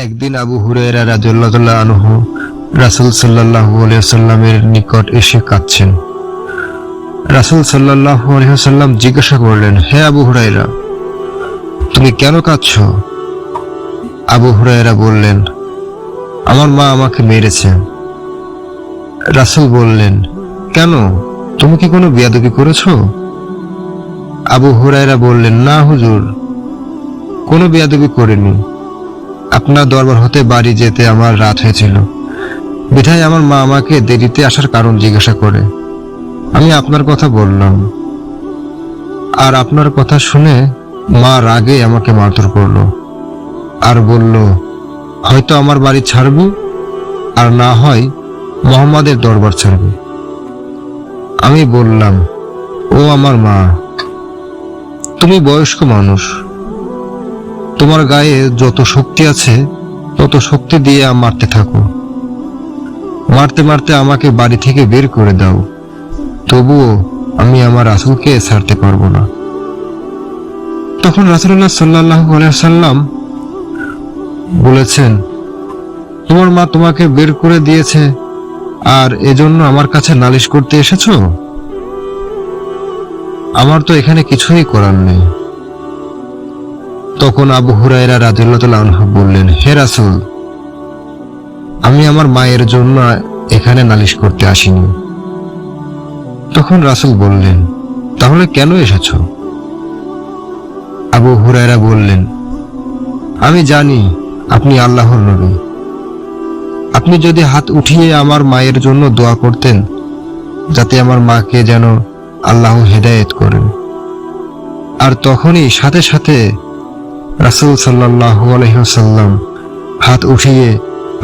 একদিন আবু হুরায়রা রাদিয়াল্লাহু আনহু রাসূল সাল্লাল্লাহু আলাইহি ওয়াসাল্লামের নিকট এসে কাঁদছেন। রাসূল সাল্লাল্লাহু আলাইহি ওয়াসাল্লাম জিজ্ঞাসা করলেন, হে আবু হুরায়রা, তুমি কেন কাঁদছো? আবু হুরায়রা বললেন, আমার মা আমাকে মেরেছে। রাসূল বললেন, কেন, তুমি কি কোনো বেয়াদবি করেছো? আবু হুরায়রা বললেন, না হুজুর, কোনো বেয়াদবি করিনি। আপনার দরবার হতে বাড়ি যেতে আমার রাত হয়েছিল, বিধায় আমার মা আমাকে দেরিতে আসার কারণ জিজ্ঞাসা করে আমি আপনার কথা বললাম। আর আপনার কথা শুনে মা রাগে আমাকে মারধর করলো আর বলল, হয়তো আমার বাড়ি ছাড়বি, আর না হয় মোহাম্মদের দরবার ছাড়বি। আমি বললাম, ও আমার মা, তুমি বয়স্ক মানুষ, তোমার গায়ে যত শক্তি আছে তত শক্তি দিয়ে মারতে থাকো, মারতে মারতে আমাকে বাড়ি থেকে বের করে দাও, তবুও আমি আমার রাসূলকে ছাড়তে পারবো না। তখন রাসূলুল্লাহ সাল্লাল্লাহু আলাইহি ওয়াসাল্লাম বলেছেন, তোমার মা তোমাকে বের করে দিয়েছে আর এজন্য আমার কাছে নালিশ করতে এসেছো? আমার তো এখানে কিছুই করার নেই। তখন আবু হুরায়রা রাদিয়াল্লাহু আনহু বললেন, হে রাসূল, আমি আমার মায়ের জন্য এখানে নালিশ করতে আসিনি। তখন রাসূল বললেন, তাহলে কেন এসেছো? আবু হুরায়রা বললেন, আমি জানি আপনি আল্লাহর নবী। আপনি যদি হাত উঠিয়ে আমার মায়ের জন্য দোয়া করতেন, যাতে আমার মাকে যেন আল্লাহ হেদায়েত করেন। আর তখনই সাথে সাথে রাসূল সাল্লাল্লাহু আলাইহি ওয়াসাল্লাম হাত উঠিয়ে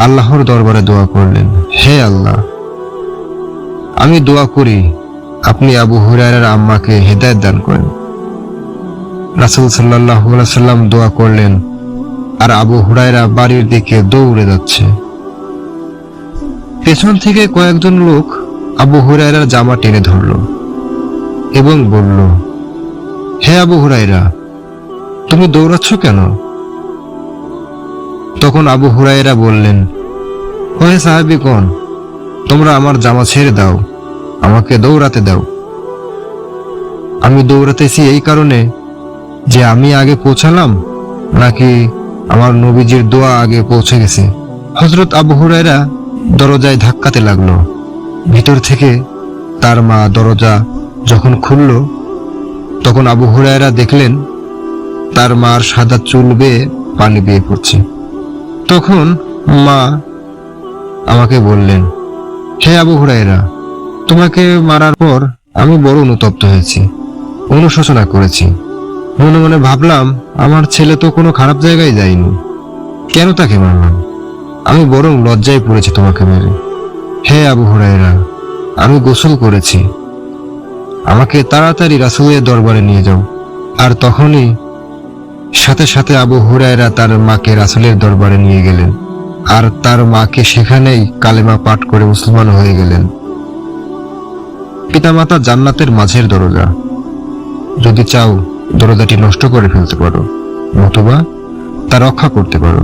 আল্লাহর দরবারে দোয়া করলেন, হে আল্লাহ, আমি দোয়া করি আপনি আবু হুরায়রার আম্মাকে হেদায়েত দান করেন। রাসূল সাল্লাল্লাহু আলাইহি ওয়াসাল্লাম দোয়া করলেন, আর আবু হুরায়রা বাড়ির দিকে দৌড়ে যাচ্ছে। পেছন থেকে কয়েকজন লোক আবু হুরায়রার জামা টেনে ধরল এবং বলল, হে আবু হুরায়রা, তুমি দৌড়াচ্ছ কেন? তখন আবু হুরায়রা বললেন, হে সাহাবীগণ, তোমরা আমার জামা ছেড়ে দাও, আমাকে দৌড়াতে দাও। আমি দৌড়াতেছি এই কারণে যে আমি আগে পৌঁছালাম, নাকি আমার নবীজির দোয়া আগে পৌঁছে গেছে? হযরত আবু হুরায়রা দরজায় ধাক্কাতে লাগলো। ভিতর থেকে তার মা দরজা যখন খুলল, তখন আবু হুরায়রা দেখলেন তার মার সাদা চুল বেয়ে পানি বেয়ে পড়ছে। তখন মা আমাকে বললেন, হে আবু হুরায়রা, তোমাকে মারার পর আমি বড় অনুতপ্ত হয়েছি, অনুশোচনা করেছি। মনে মনে ভাবলাম, আমার ছেলে তো কোনো খারাপ জায়গায় যায়নি, কেন তাকে মারলাম? আমি বরং লজ্জায় পড়েছি তোমাকে মেরে। হে আবু হুরায়রা, আমি গোসল করেছি, আমাকে তাড়াতাড়ি রাসূলের দরবারে নিয়ে যাও। আর তখনই সাথে সাথে আবু হুরায়রা তার মাকে রাসূলের দরবারে নিয়ে গেলেন, আর তার মাকে সেখানেই কালেমা পাঠ করে মুসলমান হয়ে গেলেন। পিতামাতা জান্নাতের মাঝের দরজা, যদি চাও দরজাটি নষ্ট করে ফেলতে পারো, নতুবা তা রক্ষা করতে পারো।